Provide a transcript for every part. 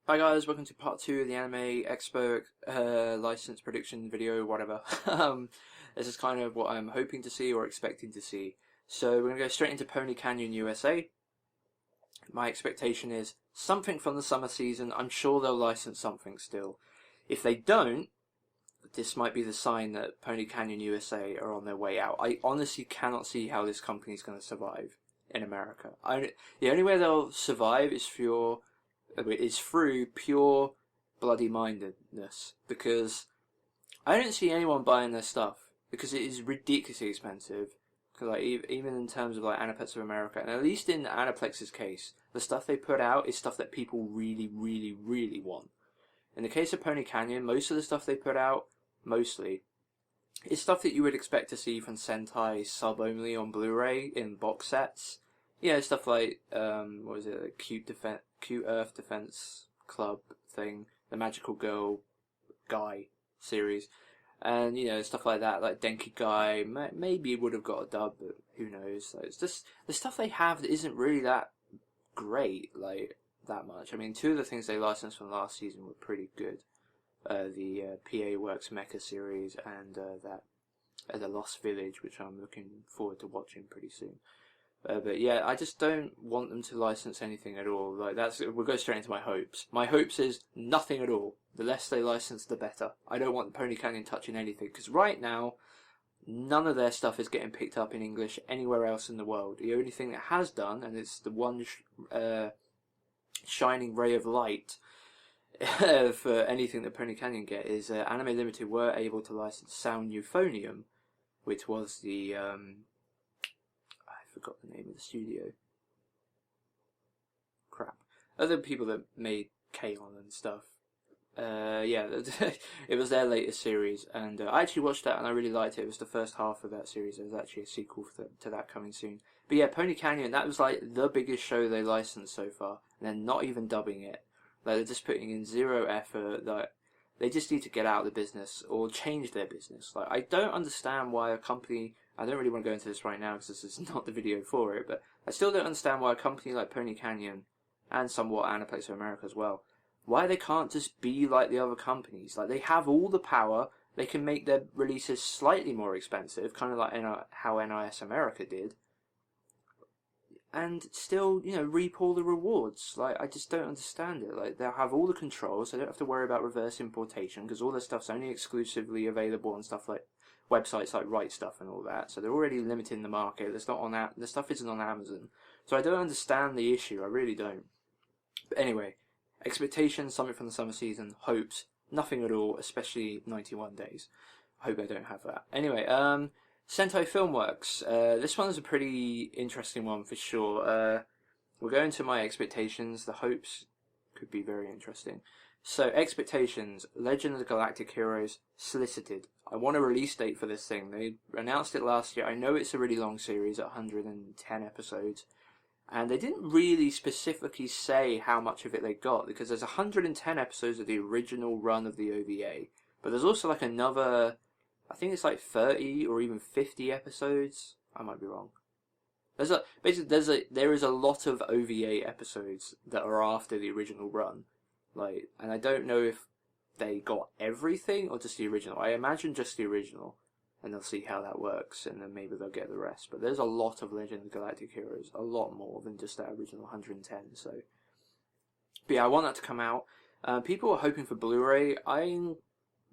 Hi guys, welcome to part 2 of the Anime Expo license prediction video, whatever. This is kind of what I'm hoping to see or expecting to see. So we're going to go straight into Ponycan USA. My expectation is something from the summer season. I'm sure they'll license something still. If they don't, this might be the sign that Ponycan USA are on their way out. I honestly cannot see how this company is going to survive in America. The only way they'll survive is through pure bloody mindedness, because I don't see anyone buying their stuff because it is ridiculously expensive. Because like even in terms of like Aniplex of America, and at least in Aniplex's case, the stuff they put out is stuff that people really, really, really want. In the case of Pony Canyon, most of the stuff they put out, mostly, is stuff that you would expect to see from Sentai sub only on Blu-ray in box sets. Yeah, stuff like what was it, like Cute Earth Defense Club thing, the Magical Girl Guy series, and stuff like that, like Denki Guy. Maybe it would have got a dub, but who knows? Like, it's just the stuff they have that isn't really that great, like that much. I mean, two of the things they licensed from last season were pretty good. The PA Works Mecha series and the Lost Village, which I'm looking forward to watching pretty soon. But yeah, I just don't want them to license anything at all. Like we'll go straight into my hopes. My hopes is nothing at all. The less they license, the better. I don't want Pony Canyon touching anything, because right now, none of their stuff is getting picked up in English anywhere else in the world. The only thing that has done, and it's the one shining ray of light for anything that Pony Canyon get, is Anime Limited were able to license Sound Euphonium, which was the I forgot the name of the studio. Crap. Other people that made K-On! And stuff. Yeah, it was their latest series, and I actually watched that and I really liked it. It was the first half of that series. There was actually a sequel to that coming soon. But yeah, Pony Canyon, that was like the biggest show they licensed so far, and they're not even dubbing it. Like, they're just putting in zero effort. Like, they just need to get out of the business or change their business. Like, I don't understand why a company, I don't really want to go into this right now because this is not the video for it, but I still don't understand why a company like Pony Canyon, and somewhat Aniplex of America as well, why they can't just be like the other companies. Like, they have all the power, they can make their releases slightly more expensive, kind of like how NIS America did, and still, reap all the rewards. Like, I just don't understand it. Like, they'll have all the controls, so they don't have to worry about reverse importation, because all their stuff's only exclusively available on stuff like websites like Right Stuff and all that. So they're already limiting the market. It's not on that. The stuff isn't on Amazon. So I don't understand the issue. I really don't. But anyway, expectations, something from the summer season. Hopes, nothing at all. Especially 91 days. I hope I don't have that. Anyway, Sentai Filmworks. This one is a pretty interesting one for sure. We'll go into my expectations. The hopes could be very interesting. So, expectations. Legend of the Galactic Heroes solicited. I want a release date for this thing. They announced it last year. I know it's a really long series at 110 episodes. And they didn't really specifically say how much of it they got, because there's 110 episodes of the original run of the OVA. But there's also like another, I think it's like 30 or even 50 episodes. I might be wrong. There is a lot of OVA episodes that are after the original run. Like, and I don't know if they got everything or just the original. I imagine just the original, and they'll see how that works, and then maybe they'll get the rest. But there's a lot of Legend of the Galactic Heroes, a lot more than just that original 110. So, but yeah, I want that to come out. People are hoping for Blu-ray. I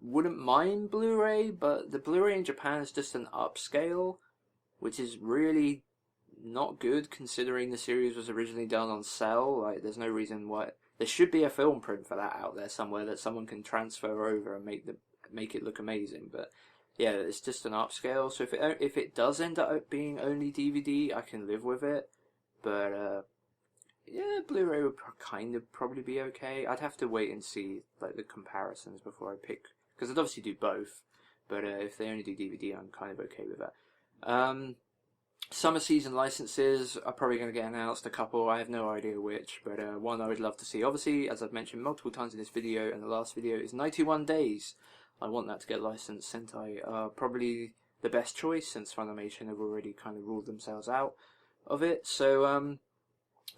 wouldn't mind Blu-ray, but the Blu-ray in Japan is just an upscale, which is really not good considering the series was originally done on cell. Like, there's no reason why. There should be a film print for that out there somewhere that someone can transfer over and make it look amazing. But yeah, it's just an upscale. So if it does end up being only DVD, I can live with it. But yeah, Blu-ray would probably be okay. I'd have to wait and see like the comparisons before I pick, because I'd obviously do both. But if they only do DVD, I'm kind of okay with that. Summer season licenses are probably going to get announced, a couple, I have no idea which, but one I would love to see, obviously, as I've mentioned multiple times in this video and the last video, is 91 Days. I want that to get licensed. Sentai are probably the best choice, since Funimation have already kind of ruled themselves out of it. So,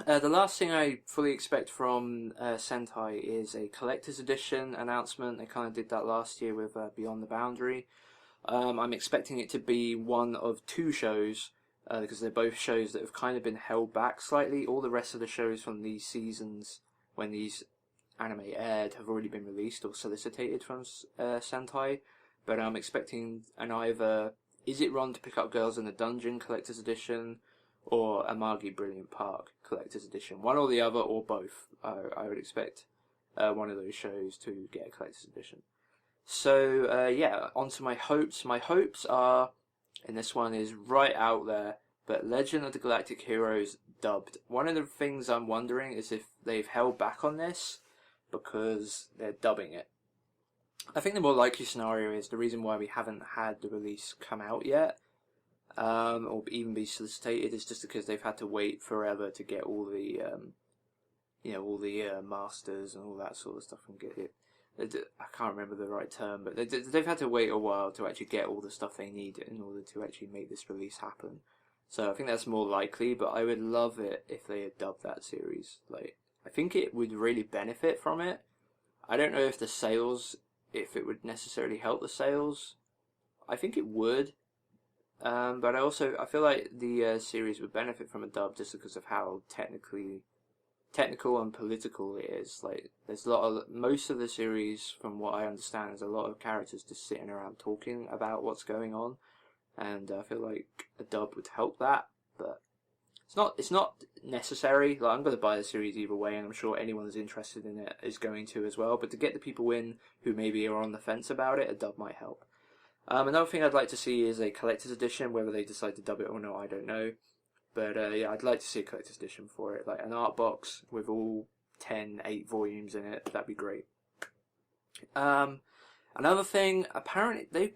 The last thing I fully expect from Sentai is a collector's edition announcement. They kind of did that last year with Beyond the Boundary. I'm expecting it to be one of two shows, because they're both shows that have kind of been held back slightly. All the rest of the shows from these seasons, when these anime aired, have already been released or solicited from Sentai. But I'm expecting an either Is It Wrong to Pick Up Girls in the Dungeon collector's edition, or Amagi Brilliant Park collector's edition. One or the other, or both. I would expect one of those shows to get a collector's edition. So, yeah, on to my hopes. My hopes are, and this one is right out there, but Legend of the Galactic Heroes dubbed. One of the things I'm wondering is if they've held back on this because they're dubbing it. I think the more likely scenario is the reason why we haven't had the release come out yet, or even be solicited, is just because they've had to wait forever to get all the, all the masters and all that sort of stuff and get it. I can't remember the right term, but they've had to wait a while to actually get all the stuff they need in order to actually make this release happen. So I think that's more likely, but I would love it if they had dubbed that series. Like, I think it would really benefit from it. I don't know if the sales, if it would necessarily help the sales. I think it would. But I feel like the series would benefit from a dub just because of how technical and political it is. Like, there's most of the series, from what I understand, there's a lot of characters just sitting around talking about what's going on, and I feel like a dub would help that, but it's not necessary. Like, I'm going to buy the series either way, and I'm sure anyone who's interested in it is going to as well, but to get the people in who maybe are on the fence about it, a dub might help. Another thing I'd like to see is a collector's edition. Whether they decide to dub it or not, I don't know. But yeah, I'd like to see a collector's edition for it, like an art box with all 8 volumes in it. That'd be great. Another thing, apparently they've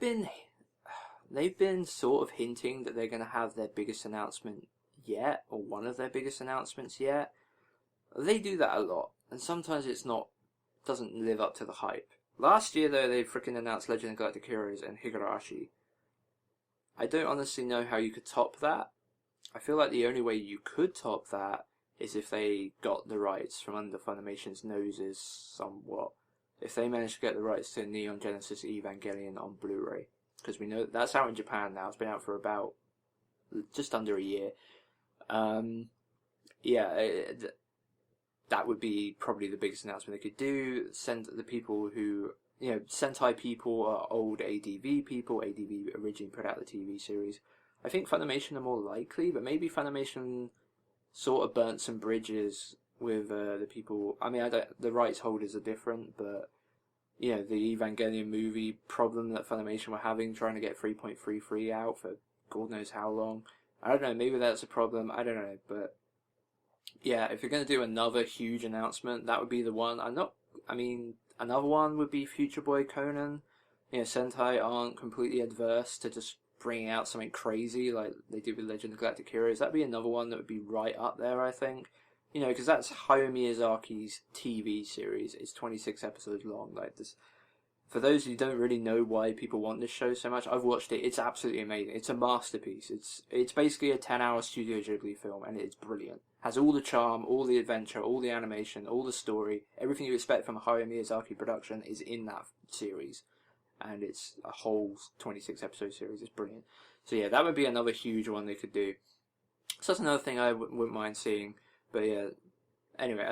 been sort of hinting that they're going to have their biggest announcement yet, or one of their biggest announcements yet. They do that a lot, and sometimes doesn't live up to the hype. Last year, though, they freaking announced Legend of Galactic Heroes and Higurashi. I don't honestly know how you could top that. I feel like the only way you could top that is if they got the rights from under Funimation's noses somewhat. If they managed to get the rights to Neon Genesis Evangelion on Blu-ray. Because we know that's out in Japan now. It's been out for about just under a year. That would be probably the biggest announcement they could do. Send the people who, Sentai people are old ADV people. ADV originally put out the TV series. I think Funimation are more likely, but maybe Funimation sort of burnt some bridges with the people. I mean, the rights holders are different, but the Evangelion movie problem that Funimation were having, trying to get 3.33 out for God knows how long. I don't know, maybe that's a problem. I don't know, but yeah, if you're going to do another huge announcement, that would be the one. Another one would be Future Boy Conan. Sentai aren't completely adverse to just bringing out something crazy like they did with Legend of Galactic Heroes. That'd be another one that would be right up there, I think. Because that's Hayao Miyazaki's TV series. It's 26 episodes long. Like this, for those who don't really know why people want this show so much, I've watched it. It's absolutely amazing. It's a masterpiece. It's basically a 10-hour Studio Ghibli film, and it's brilliant. Has all the charm, all the adventure, all the animation, all the story, everything you expect from a Hayao Miyazaki production is in that series. And it's a whole 26 episode series. It's brilliant. So yeah, that would be another huge one they could do. So that's another thing I wouldn't mind seeing. But yeah, anyway,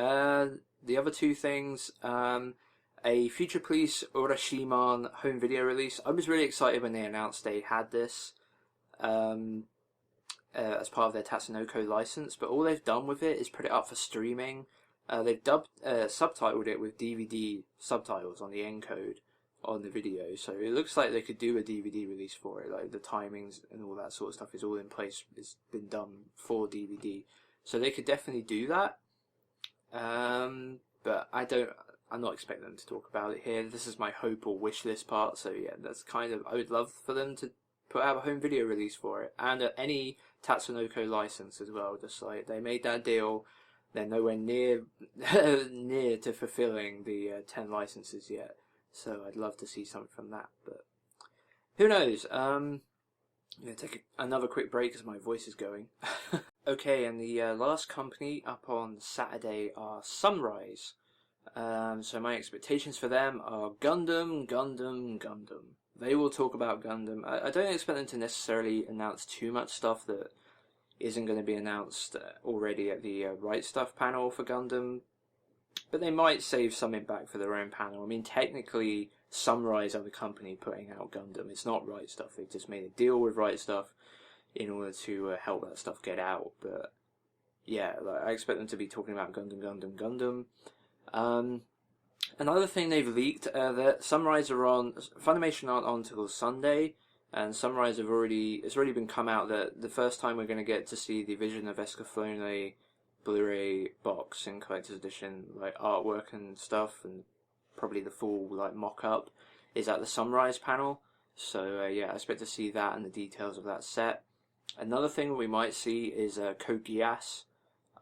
the other two things, a Future Police Urashiman home video release. I was really excited when they announced they had this as part of their Tatsunoko license, but all they've done with it is put it up for streaming. They've subtitled it with DVD subtitles on the encode on the video, so it looks like they could do a DVD release for it. Like the timings and all that sort of stuff is all in place. It's been done for DVD, so they could definitely do that. But I'm not expecting them to talk about it here. This is my hope or wish list part. So yeah, that's kind of, I would love for them to put out a home video release for it, and any Tatsunoko license as well. Just like they made that deal, they're nowhere near near to fulfilling the 10 licenses yet. So I'd love to see something from that, but who knows? I'm going to take another quick break as my voice is going. Okay, and the last company up on Saturday are Sunrise. So my expectations for them are Gundam, Gundam, Gundam. They will talk about Gundam. I don't expect them to necessarily announce too much stuff that isn't going to be announced already at the Right Stuff panel for Gundam, but they might save something back for their own panel. I mean, technically, Sunrise are the company putting out Gundam. It's not Right Stuff. They've just made a deal with Right Stuff in order to help that stuff get out. But yeah, like, I expect them to be talking about Gundam, Gundam, Gundam. Another thing they've leaked, that Sunrise are on, Funimation aren't on till Sunday, and Sunrise it's already been come out that the first time we're going to get to see the Vision of Escaflowne Blu-ray box in collector's edition, like artwork and stuff, and probably the full like mock-up, is at the Sunrise panel. So yeah, I expect to see that and the details of that set. Another thing we might see is Code Geass.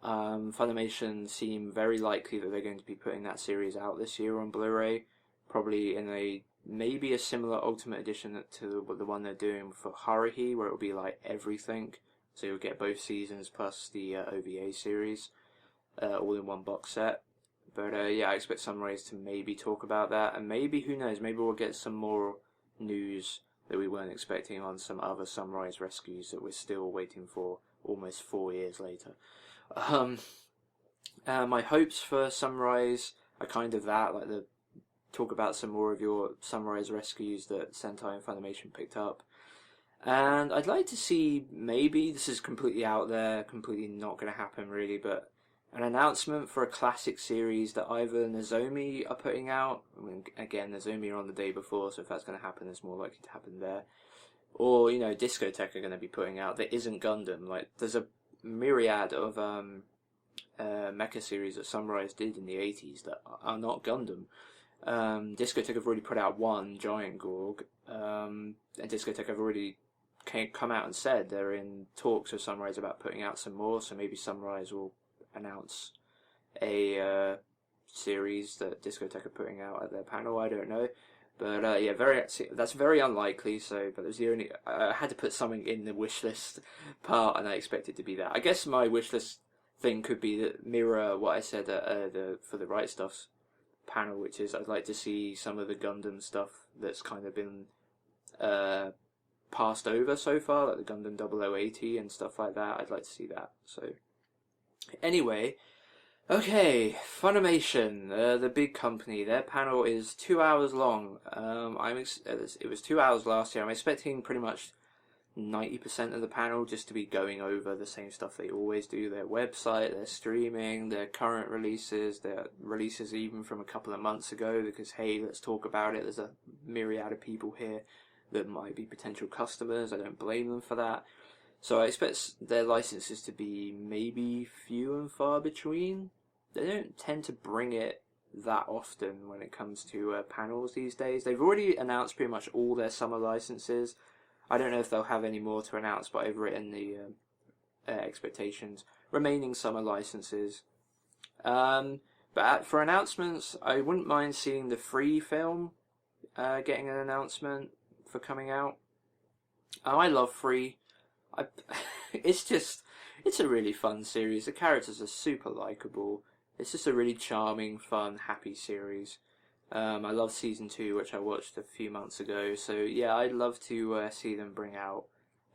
Funimation seem very likely that they're going to be putting that series out this year on Blu-ray, probably in maybe a similar Ultimate Edition to the one they're doing for Haruhi, where it'll be like everything, so you'll get both seasons plus the OVA series, all in one box set. But yeah, I expect Sunrise to maybe talk about that, and maybe, who knows, maybe we'll get some more news that we weren't expecting on some other Sunrise rescues that we're still waiting for almost 4 years later. My hopes for Sunrise are kind of that, like talk about some more of your Sunrise rescues that Sentai and Funimation picked up. And I'd like to see, maybe, this is completely out there, completely not going to happen really, but an announcement for a classic series that either Nozomi are putting out. I mean, again, Nozomi are on the day before, so if that's going to happen, it's more likely to happen there. Or, Discotek are going to be putting out that isn't Gundam. Like, there's a myriad of mecha series that Sunrise did in the 80s that are not Gundam. Discotek have already put out one, Giant Gorg, and Discotek have already come out and said they're in talks with Sunrise about putting out some more, so maybe Sunrise will announce a series that Discotek are putting out at their panel. I don't know. But yeah, that's very unlikely. So, but it was the only I had to put something in the wish list part, and I expect it to be that. I guess my wish list thing could be that mirror what I said for the Right Stuff's panel, which is I'd like to see some of the Gundam stuff that's kind of been passed over so far, like the Gundam 0080 and stuff like that. I'd like to see that. So anyway. Okay, Funimation, the big company. Their panel is 2 hours long. It was 2 hours last year. I'm expecting pretty much 90% of the panel just to be going over the same stuff they always do. Their website, their streaming, their current releases, their releases even from a couple of months ago, because hey, let's talk about it. There's a myriad of people here that might be potential customers. I don't blame them for that. So I expect their licenses to be maybe few and far between. They don't tend to bring it that often when it comes to panels these days. They've already announced pretty much all their summer licenses. I don't know if they'll have any more to announce, but I've written the expectations. Remaining summer licenses. But for announcements, I wouldn't mind seeing the Free film getting an announcement for coming out. I love Free. It's a really fun series. The characters are super likable. It's just a really charming, fun, happy series. I love season 2, which I watched a few months ago. So yeah, I'd love to see them bring out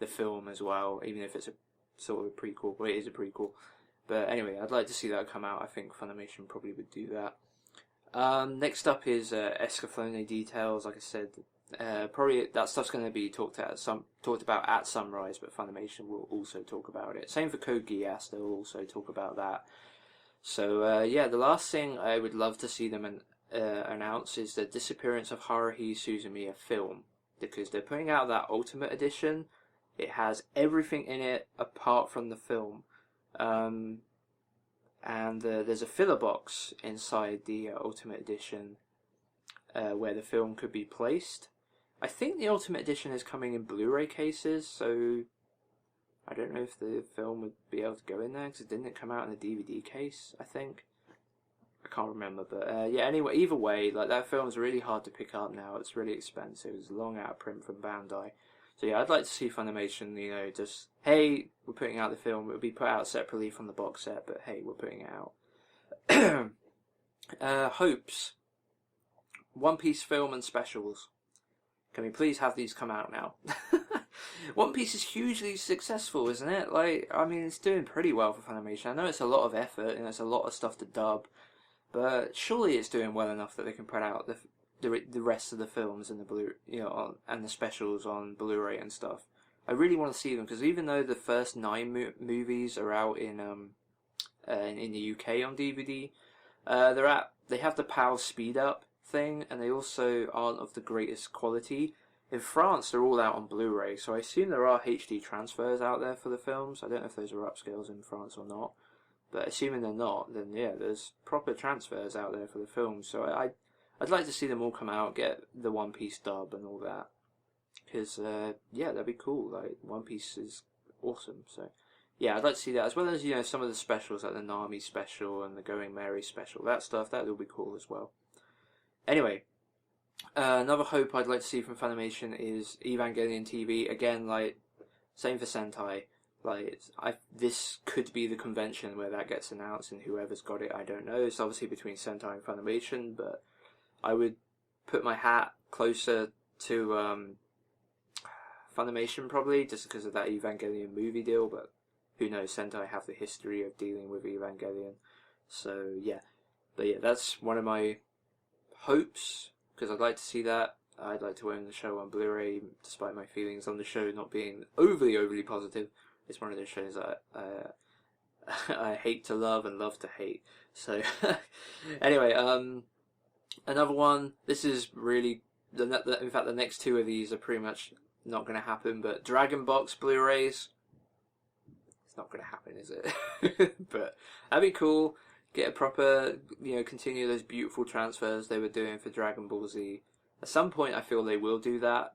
the film as well, even if it's a sort of a prequel. Well, it is a prequel. But anyway, I'd like to see that come out. I think Funimation probably would do that. Next up is Escaflowne details. Like I said, probably that stuff's going to be talked about at Sunrise, but Funimation will also talk about it. Same for Code Geass, they'll also talk about that. So yeah, the last thing I would love to see them announce is the disappearance of Haruhi Suzumiya film, because they're putting out that Ultimate Edition. It has everything in it apart from the film, and there's a filler box inside the Ultimate Edition where the film could be placed. I think the Ultimate Edition is coming in Blu-ray cases, so I don't know if the film would be able to go in there, because it didn't come out in a DVD case, I think. I can't remember, but yeah, anyway, either way, like that film's really hard to pick up now. It's really expensive. It's long out of print from Bandai. So yeah, I'd like to see Funimation, just, hey, we're putting out the film. It'll be put out separately from the box set, but hey, we're putting it out. Hopes. One Piece film and specials. Can we please have these come out now? One Piece is hugely successful, isn't it? It's doing pretty well for Funimation. I know it's a lot of effort and it's a lot of stuff to dub, but surely it's doing well enough that they can put out the rest of the films and and the specials on Blu-ray and stuff. I really want to see them, because even though the first 9 movies are out in the UK on DVD, they have the PAL speed up thing, and they also aren't of the greatest quality. In France, they're all out on Blu-ray, so I assume there are HD transfers out there for the films. I don't know if those are upscales in France or not, but assuming they're not, then yeah, there's proper transfers out there for the films. So I'd like to see them all come out, get the One Piece dub and all that, because yeah, that'd be cool. Like, One Piece is awesome. So yeah, I'd like to see that, as well as some of the specials, like the Nami special and the Going Merry special. That stuff, that will be cool as well. Anyway, another hope I'd like to see from Funimation is Evangelion TV. Again, same for Sentai. This could be the convention where that gets announced, and whoever's got it, I don't know. It's obviously between Sentai and Funimation, but I would put my hat closer to Funimation probably, just because of that Evangelion movie deal, but who knows, Sentai have the history of dealing with Evangelion. So yeah, but yeah, that's one of my hopes, because I'd like to see that. I'd like to own the show on Blu-ray, despite my feelings on the show not being overly positive. It's one of those shows that I hate to love and love to hate. So anyway, another one. This is really in fact the next 2 of these are pretty much not going to happen. But Dragon Box Blu-rays, it's not going to happen, is it? But that'd be cool. Get a proper, continue those beautiful transfers they were doing for Dragon Ball Z. At some point, I feel they will do that,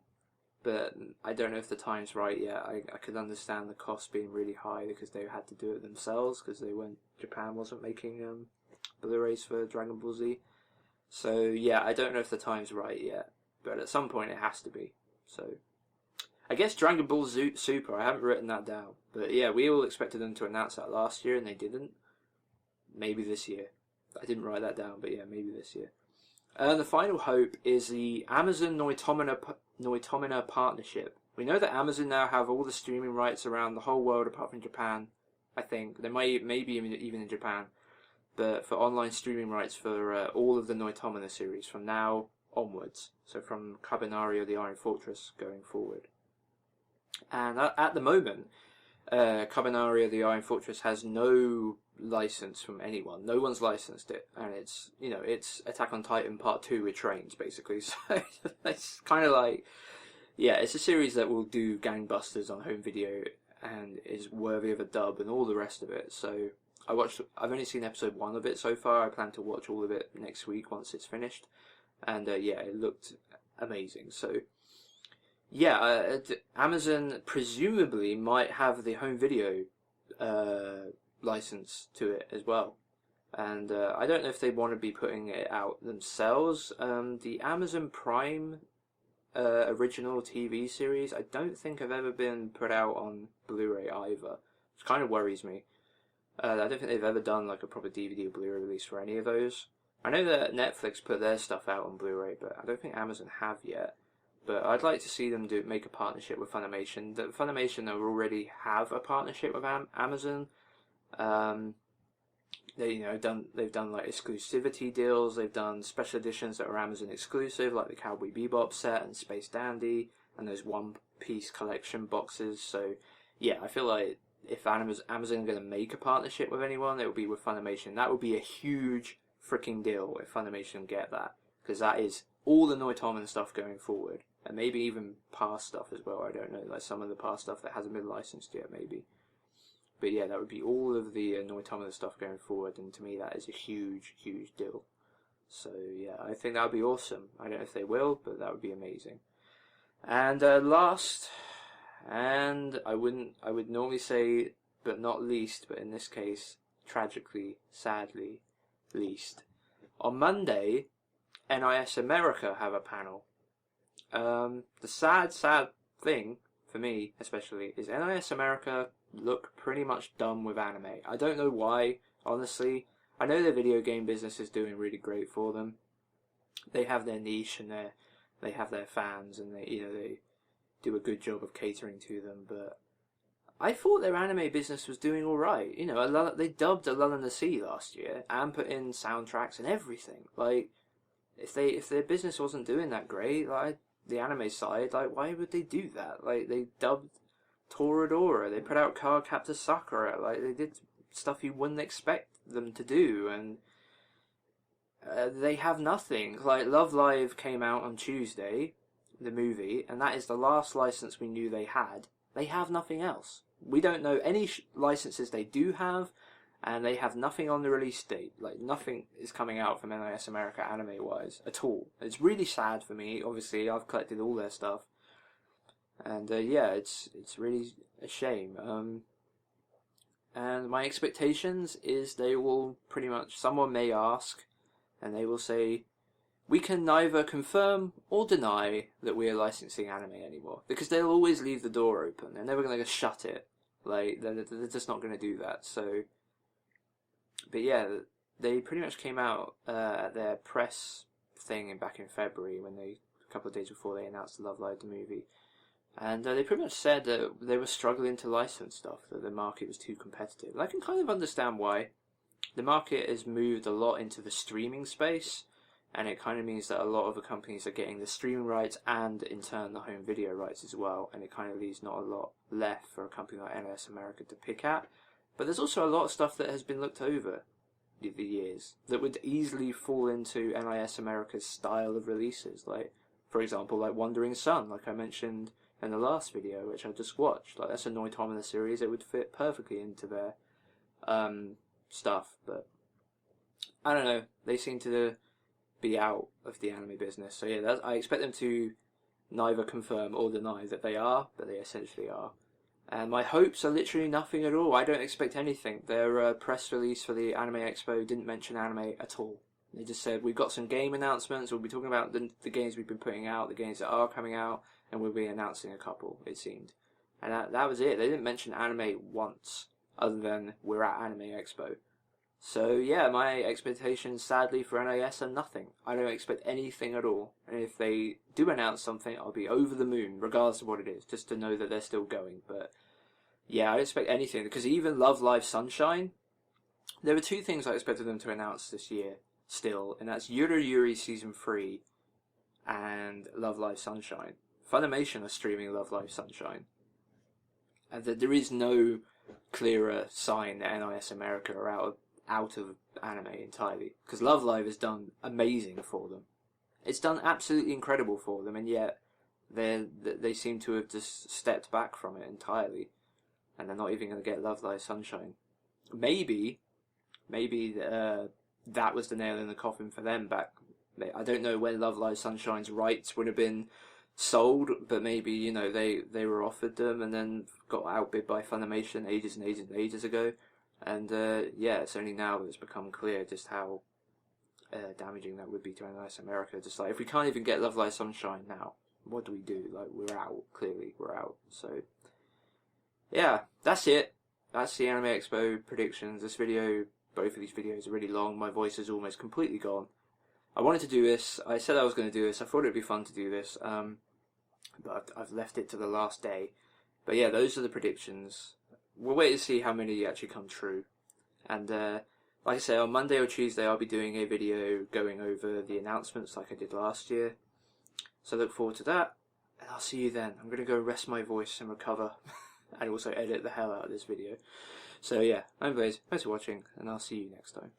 but I don't know if the time's right yet. I could understand the cost being really high because they had to do it themselves, because Japan wasn't making Blu-rays for Dragon Ball Z. So yeah, I don't know if the time's right yet, but at some point it has to be. So I guess Dragon Ball Super, I haven't written that down, but yeah, we all expected them to announce that last year and they didn't. Maybe this year. I didn't write that down, but yeah, maybe this year. The final hope is the Amazon Noitomina partnership. We know that Amazon now have all the streaming rights around the whole world apart from Japan, I think. They maybe even in Japan. But for online streaming rights for all of the Noitomina series from now onwards. So from Kabanari or the Iron Fortress going forward. And at the moment, Kabanari or the Iron Fortress has no license from anyone. No one's licensed it, and it's Attack on Titan Part 2 with trains, basically. So it's kind of like, yeah, it's a series that will do gangbusters on home video and is worthy of a dub and all the rest of it. So I've only seen episode 1 of it so far. I plan to watch all of it next week once it's finished, and yeah, it looked amazing. So yeah, Amazon presumably might have the home video license to it as well, and I don't know if they want to be putting it out themselves. The Amazon Prime original TV series, I don't think have ever been put out on Blu-ray either, which kind of worries me. I don't think they've ever done like a proper DVD or Blu-ray release for any of those. I know that Netflix put their stuff out on Blu-ray, but I don't think Amazon have yet. But I'd like to see them make a partnership with Funimation. Funimation already have a partnership with Amazon. They've done like exclusivity deals. They've done special editions that are Amazon exclusive, like the Cowboy Bebop set and Space Dandy, and those One Piece collection boxes. So yeah, I feel like if Amazon are going to make a partnership with anyone, it will be with Funimation. That would be a huge freaking deal if Funimation get that, because that is all the Noitomon stuff going forward, and maybe even past stuff as well. I don't know, like some of the past stuff that hasn't been licensed yet, maybe. But yeah, that would be all of the Noitomon stuff going forward, and to me that is a huge deal. So yeah, I think that would be awesome. I don't know if they will, but that would be amazing. And last, and I would normally say, but not least, but in this case, tragically, sadly, least. On Monday, NIS America have a panel. The sad thing for me especially, is NIS America look pretty much done with anime. I don't know why, honestly. I know their video game business is doing really great for them. They have their niche and they have their fans, and they do a good job of catering to them, but I thought their anime business was doing all right. They dubbed A Lull in the Sea last year and put in soundtracks and everything. Like, if their business wasn't doing that great, like the anime side, like why would they do that? Like, they dubbed Toradora, they put out Cardcaptor Sakura, like they did stuff you wouldn't expect them to do, and they have nothing. Like, Love Live came out on Tuesday, the movie, and that is the last license we knew they had. They have nothing else. We don't know any licenses they do have, and they have nothing on the release date. Like, nothing is coming out from NIS America anime-wise at all. It's really sad for me. Obviously, I've collected all their stuff, and yeah, it's really a shame. And my expectations is they will pretty much, someone may ask, and they will say, we can neither confirm or deny that we are licensing anime anymore. Because they'll always leave the door open. They're never going to shut it. Like, they're just not going to do that. So, but yeah, they pretty much came out at their press thing back in February, a couple of days before they announced the Love Live the movie. And they pretty much said that they were struggling to license stuff, that the market was too competitive. And I can kind of understand why. The market has moved a lot into the streaming space, and it kind of means that a lot of the companies are getting the streaming rights and, in turn, the home video rights as well, and it kind of leaves not a lot left for a company like NIS America to pick at. But there's also a lot of stuff that has been looked over the years that would easily fall into NIS America's style of releases. Like, for example, like Wandering Sun, like I mentioned in the last video, which I just watched. Like, that's a Noitomina series. It would fit perfectly into their stuff, but I don't know. They seem to be out of the anime business. So yeah, I expect them to neither confirm or deny that they are, but they essentially are. And my hopes are literally nothing at all. I don't expect anything. Their press release for the Anime Expo didn't mention anime at all. They just said, we've got some game announcements, we'll be talking about the games we've been putting out, the games that are coming out, and we'll be announcing a couple, it seemed. And that was it. They didn't mention anime once, other than we're at Anime Expo. So yeah, my expectations, sadly, for NIS are nothing. I don't expect anything at all. And if they do announce something, I'll be over the moon, regardless of what it is, just to know that they're still going. But yeah, I don't expect anything, because even Love Live Sunshine, there were two things I expected them to announce this year still, and that's Yuri Yuri Season 3 and Love Live Sunshine. Funimation are streaming Love Live Sunshine. And there is no clearer sign that NIS America are out of anime entirely, because Love Live has done amazing for them. It's done absolutely incredible for them, and yet they seem to have just stepped back from it entirely, and they're not even going to get Love Live Sunshine. Maybe that was the nail in the coffin for them back. I don't know when Love Live Sunshine's rights would have been sold, but maybe they were offered them and then got outbid by Funimation ages and ages and ages ago. And yeah, it's only now that it's become clear just how damaging that would be to NIS America. Just like, if we can't even get Love Live Sunshine now, what do we do? Like, we're out. Clearly, we're out. So yeah, that's it. That's the Anime Expo predictions. This video, both of these videos are really long. My voice is almost completely gone. I wanted to do this. I said I was going to do this. I thought it would be fun to do this. But I've left it to the last day. But yeah, those are the predictions. We'll wait to see how many actually come true. And like I say, on Monday or Tuesday I'll be doing a video going over the announcements like I did last year. So look forward to that. And I'll see you then. I'm going to go rest my voice and recover. And also edit the hell out of this video. So yeah, anyways, thanks for watching, and I'll see you next time.